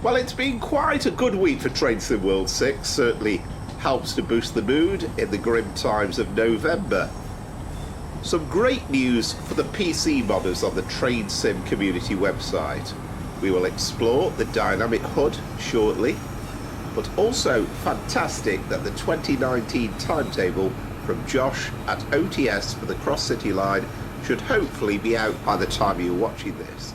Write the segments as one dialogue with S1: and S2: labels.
S1: Well, it's been quite a good week for TrainSim World 6, certainly helps to boost the mood in the grim times of November. Some great news for the PC modders on the TrainSim community website. We will explore the dynamic HUD shortly, but also fantastic that the 2019 timetable from Josh at OTS for the Cross City line should hopefully be out by the time you're watching this.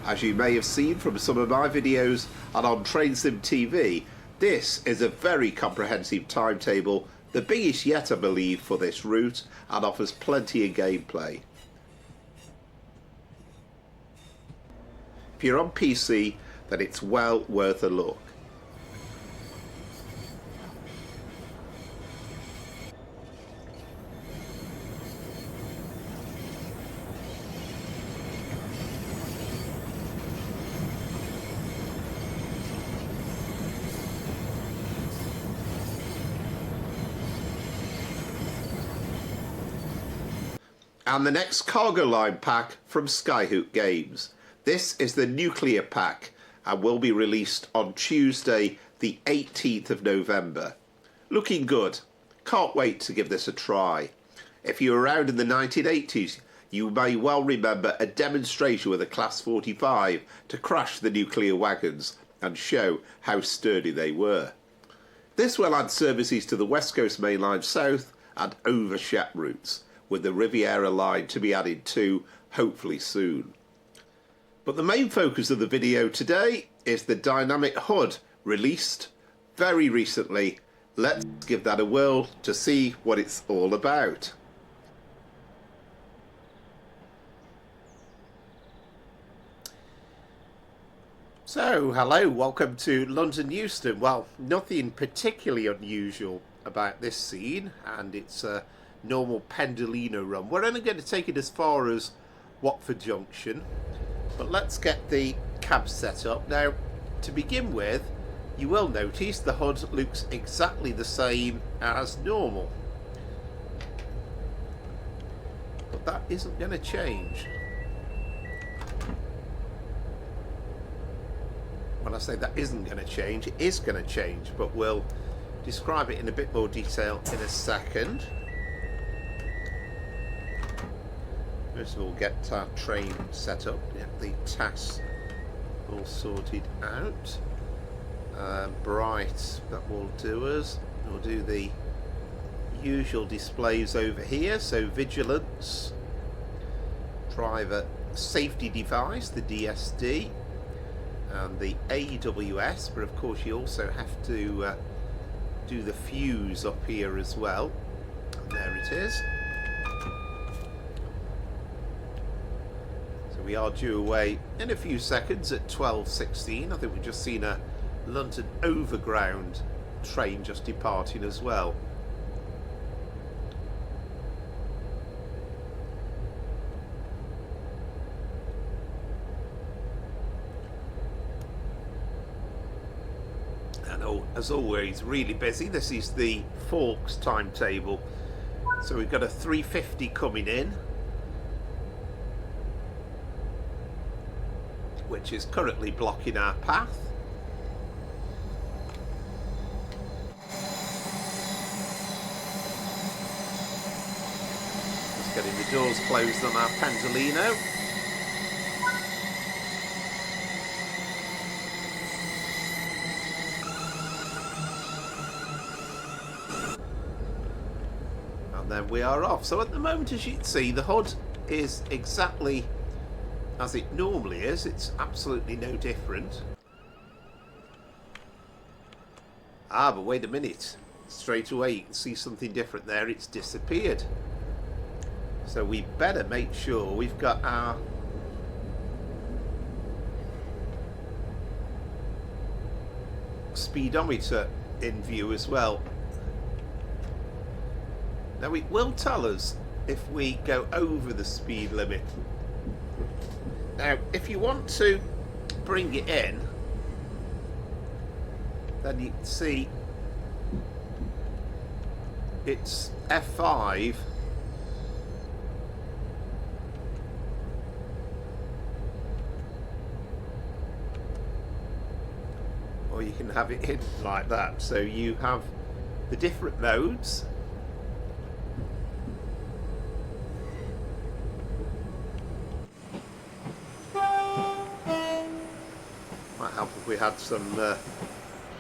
S1: As you may have seen from some of my videos and on TrainSim TV, this is a very comprehensive timetable, the biggest yet I believe for this route, and offers plenty of gameplay. If you're on PC, then it's well worth a look. And the next cargo line pack from Skyhook Games. This is the nuclear pack and will be released on Tuesday the 18th of November. Looking good. Can't wait to give this a try. If you were around in the 1980s, you may well remember a demonstration with a Class 45 to crash the nuclear wagons and show how sturdy they were. This will add services to the West Coast Main Line South and Overshat routes, with the Riviera line to be added to hopefully soon. But the main focus of the video today is the dynamic HUD released very recently. Let's give that a whirl to see what it's all about. So, hello, welcome to London Euston. Well, nothing particularly unusual about this scene, and it's a normal Pendolino run. We're only going to take it as far as Watford Junction, but let's get the cab set up. Now, to begin with, you will notice the HUD looks exactly the same as normal, but that isn't going to change. When I say that isn't going to change, it is going to change, but we'll describe it in a bit more detail in a second. First of all, get our train set up, get the tasks all sorted out. Bright, that will do us. We'll do the usual displays over here, so vigilance, driver safety device, the DSD, and the AWS, but of course you also have to do the fuse up here as well. And there it is. We are due away in a few seconds at 12:16. I think we've just seen a London Overground train just departing as well. And as always, really busy. This is the Forks timetable. So we've got a 350 coming in, which is currently blocking our path. Just getting the doors closed on our Pendolino. And then we are off. So at the moment, as you can see, the HUD is exactly as it normally is. It's absolutely no different. Ah, but wait a minute. Straight away you can see something different there. It's disappeared. So we better make sure we've got our speedometer in view as well. Now it will tell us if we go over the speed limit. Now if you want to bring it in, then you can see it's F5 or you can have it hidden like that, so you have the different modes. Might help if we had some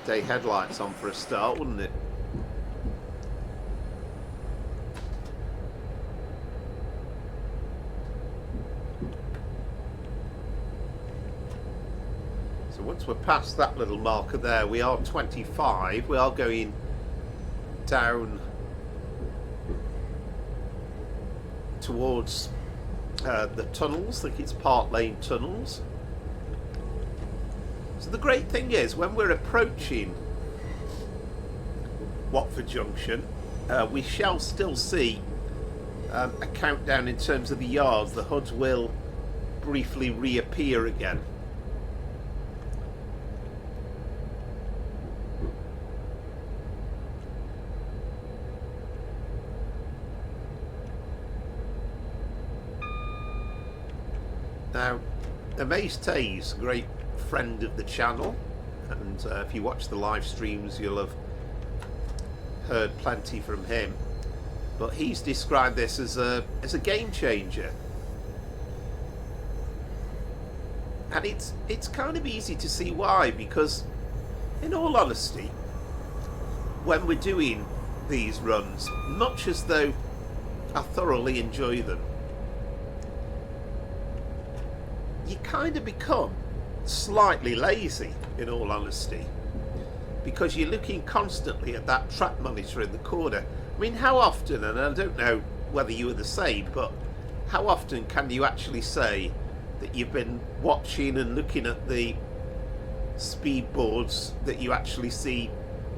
S1: day headlights on for a start, wouldn't it? So once we're past that little marker there, we are 25. We are going down towards the tunnels. I think it's Park Lane tunnels. So the great thing is, when we're approaching Watford Junction, we shall still see a countdown in terms of the yards. The HUD will briefly reappear again. Now, Amaze Tay's a great friend of the channel, and if you watch the live streams you'll have heard plenty from him, but he's described this as a game changer, and it's kind of easy to see why, because in all honesty, when we're doing these runs, much as though I thoroughly enjoy them, you kind of become slightly lazy, in all honesty, because you're looking constantly at that track monitor in the corner. I mean, how often, and I don't know whether you are the same, but how often can you actually say that you've been watching and looking at the speed boards that you actually see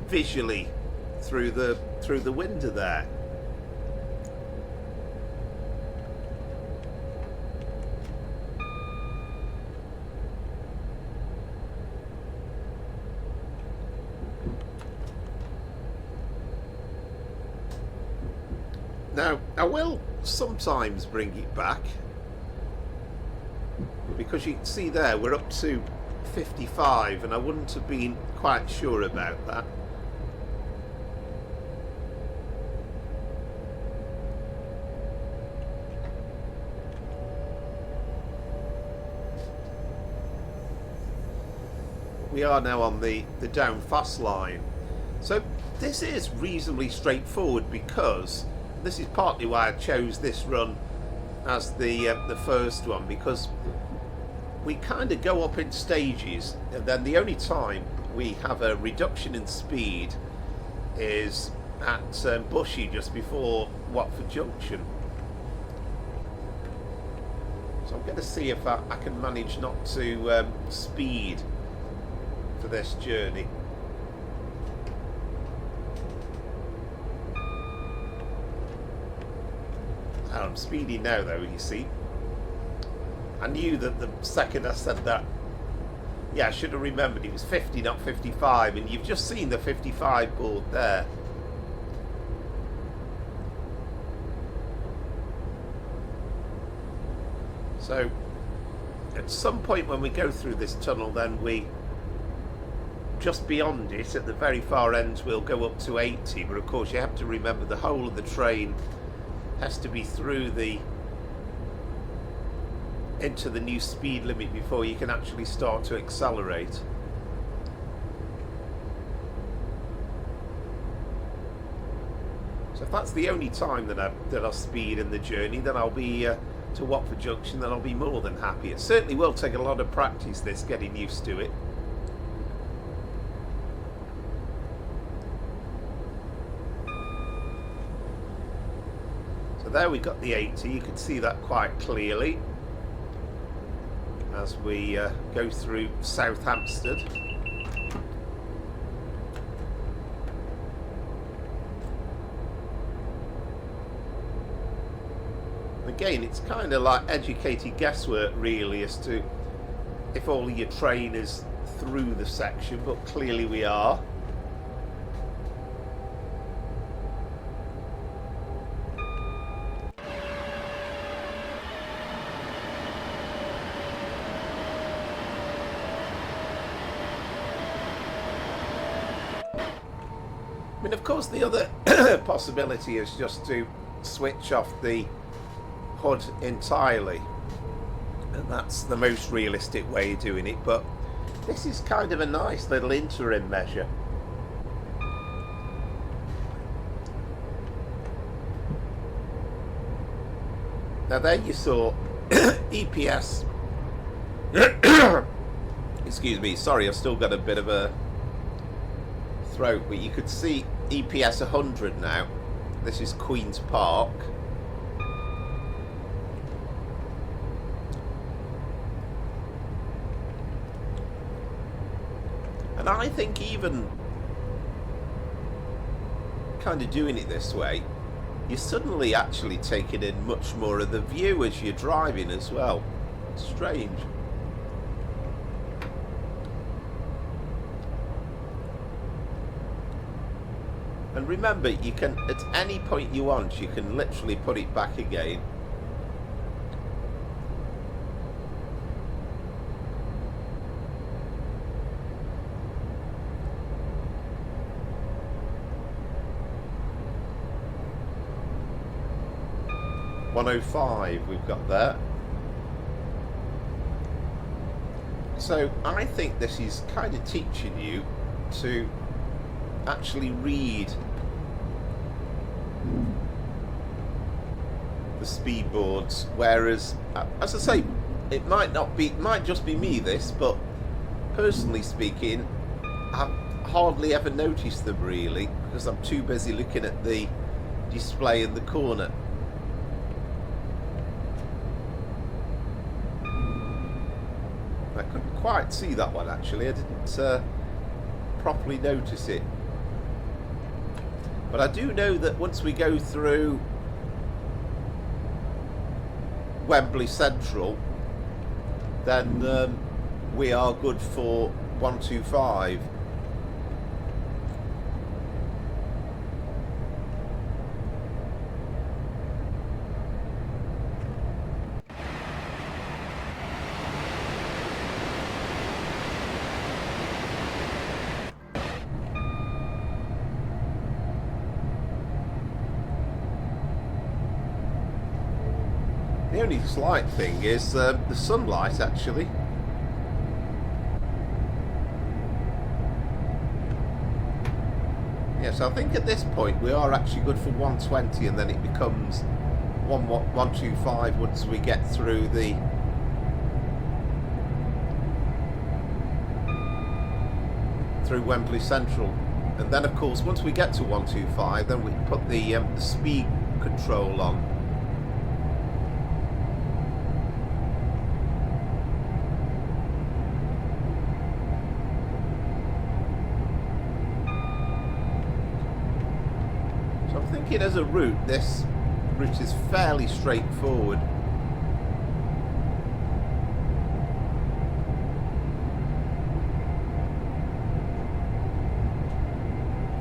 S1: visually through the window there? Now, I will sometimes bring it back, because you can see there we're up to 55, and I wouldn't have been quite sure about that. We are now on the down fast line, so this is reasonably straightforward, because this is partly why I chose this run as the first one, because we kind of go up in stages, and then the only time we have a reduction in speed is at Bushy, just before Watford Junction. So I'm going to see if I can manage not to speed for this journey. I'm speeding now though, you see. I knew that the second I said that, yeah, I should have remembered it was 50, not 55, and you've just seen the 55 board there. So at some point when we go through this tunnel, then we, just beyond it, at the very far end, we'll go up to 80, but of course you have to remember the whole of the train has to be through into the new speed limit before you can actually start to accelerate. So if that's the only time that I speed in the journey, then I'll be to Watford Junction, then I'll be more than happy. It certainly will take a lot of practice, this, getting used to it. there we got the 80. You can see that quite clearly as we go through South Hampstead. Again, it's kind of like educated guesswork really as to if all of your train is through the section, but clearly we are. I mean, of course, the other possibility is just to switch off the HUD entirely, and that's the most realistic way of doing it, but this is kind of a nice little interim measure. Now there you saw EPS excuse me, sorry, I've still got a bit of a throat, but you could see EPS 100 now. This is Queen's Park. And I think even kind of doing it this way, you're suddenly actually taking in much more of the view as you're driving as well. It's strange. And remember, you can, at any point you want, you can literally put it back again. .105 we've got there. So I think this is kind of teaching you to actually read the speed boards, whereas as I say, it might just be me this, but personally speaking, I've hardly ever noticed them really, because I'm too busy looking at the display in the corner. I couldn't quite see that one actually. I didn't properly notice it. But I do know that once we go through Wembley Central, then we are good for 125. The only slight thing is the sunlight actually. Yes, I think at this point we are actually good for 120, and then it becomes 125 once we get through the Wembley Central. And then of course once we get to 125, then we put the speed control on. As a route, this route is fairly straightforward.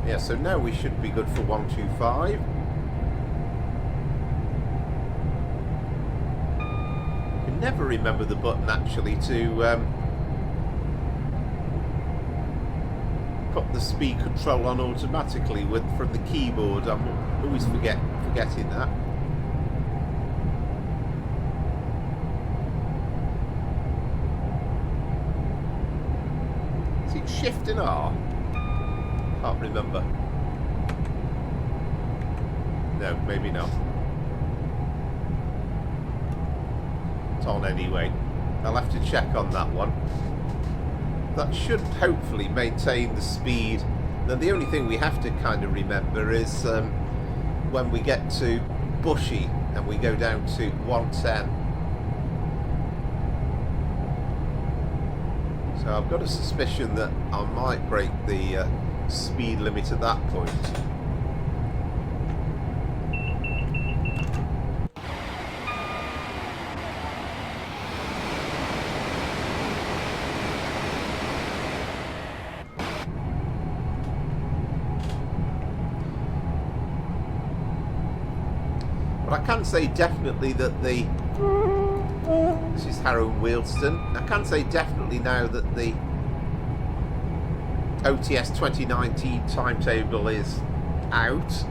S1: Yeah, so now we should be good for 125. You can never remember the button actually to put the speed control on automatically from the keyboard. I'm always forgetting that. Is it Shift and R? Can't remember. No, maybe not. It's on anyway. I'll have to check on that one. That should hopefully maintain the speed. Then the only thing we have to kind of remember is when we get to Bushy, and we go down to 110. So I've got a suspicion that I might break the speed limit at that point. But I can say definitely that the... This is Harrow and Euston. I can say definitely now that the OTS 2019 timetable is out,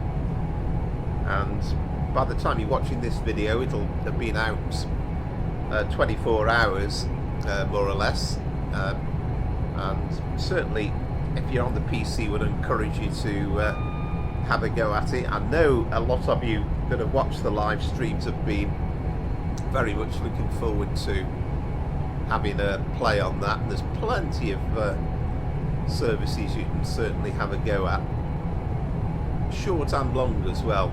S1: and by the time you're watching this video it'll have been out 24 hours more or less, and certainly if you're on the PC would encourage you to have a go at it. I know a lot of you that have watched the live streams have been very much looking forward to having a play on that, and there's plenty of services you can certainly have a go at, short and long as well.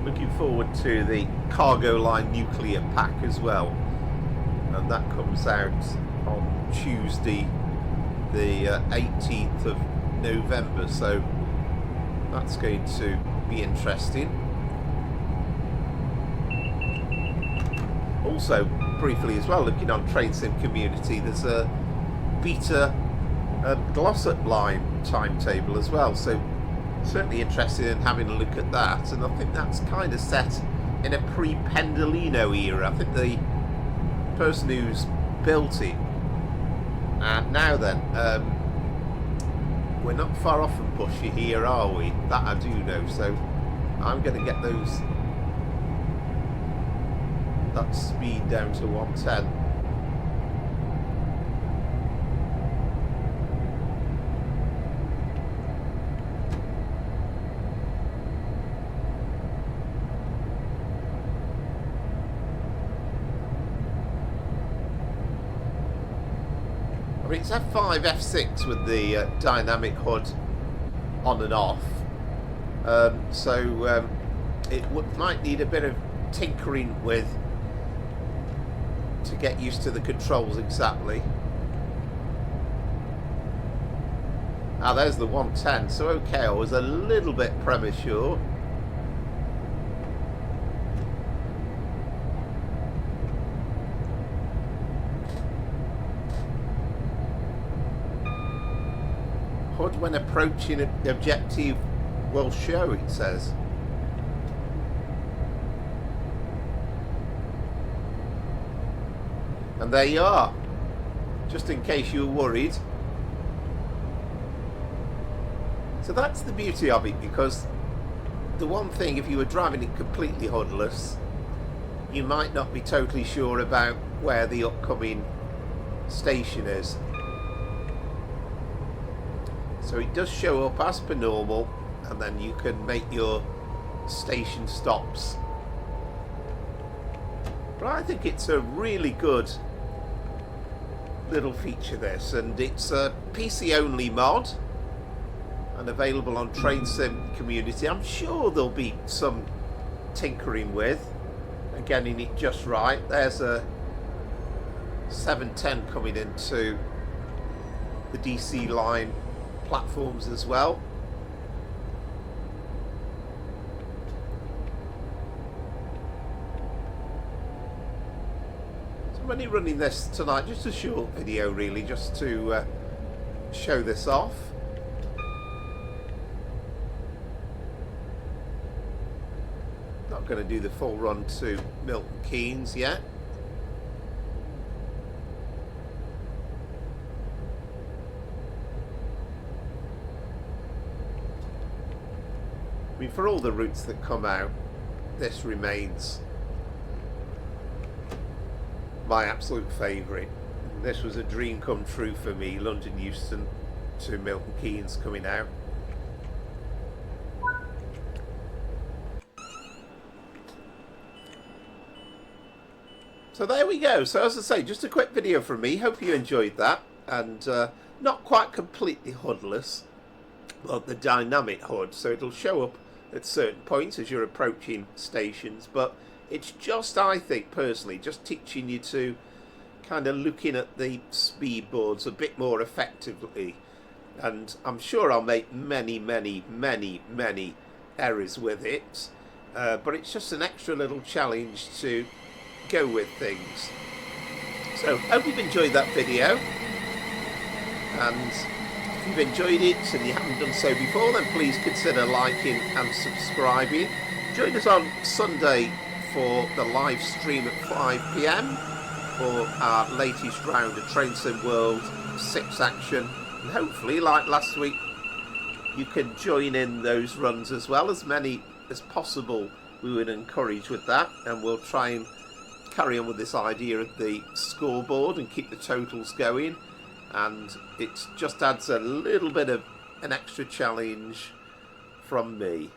S1: Looking forward to the cargo line nuclear pack as well, and that comes out on Tuesday the 18th of November, so that's going to be interesting. Also, briefly as well, looking on Train Sim Community, there's a beta Glossop line timetable as well, so certainly interested in having a look at that. And I think that's kind of set in a pre-Pendolino era. I think the person who's built it, and now then, we're not far off from Bushy here, are we? That I do know, so I'm going to get that speed down to 110. I mean, it's F5, F6 with the dynamic HUD on and off, so it might need a bit of tinkering with to get used to the controls exactly. Ah, there's the 110, so okay, I was a little bit premature. HUD when approaching an objective will show, it says. And there you are, just in case you were worried. So that's the beauty of it, because the one thing, if you were driving it completely HUDless, you might not be totally sure about where the upcoming station is. So it does show up as per normal, and then you can make your station stops. But I think it's a really good little feature, this, and it's a PC only mod and available on Train Sim Community. I'm sure there'll be some tinkering with, getting it just right. There's a 710 coming into the DC line platforms as well. So I'm only running this tonight, just a short video really, just to show this off. Not going to do the full run to Milton Keynes yet. I mean, for all the routes that come out, this remains my absolute favourite. This was a dream come true for me, London Euston to Milton Keynes coming out. So there we go. So as I say, just a quick video from me. Hope you enjoyed that, and not quite completely HUDless, well, the dynamic HUD, so it'll show up at certain points as you're approaching stations, but it's just, I think personally, just teaching you to kind of looking at the speed boards a bit more effectively. And I'm sure I'll make many errors with it, but it's just an extra little challenge to go with things. So hope you've enjoyed that video, and if you've enjoyed it and you haven't done so before, then please consider liking and subscribing. Join us on Sunday for the live stream at 5 PM for our latest round of Train Sim World 6 action, and hopefully, like last week, you can join in those runs as well. As many as possible we would encourage with that, and we'll try and carry on with this idea of the scoreboard and keep the totals going, and it just adds a little bit of an extra challenge from me.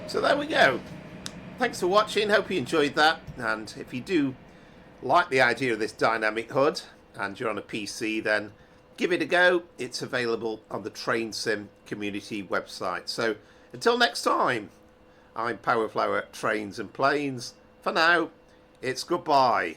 S1: So there we go. Thanks for watching, hope you enjoyed that, and if you do like the idea of this dynamic HUD and you're on a PC, then give it a go. It's available on the Train Sim community website. So until next time, I'm Powerflower Trains and Planes. For now, it's goodbye.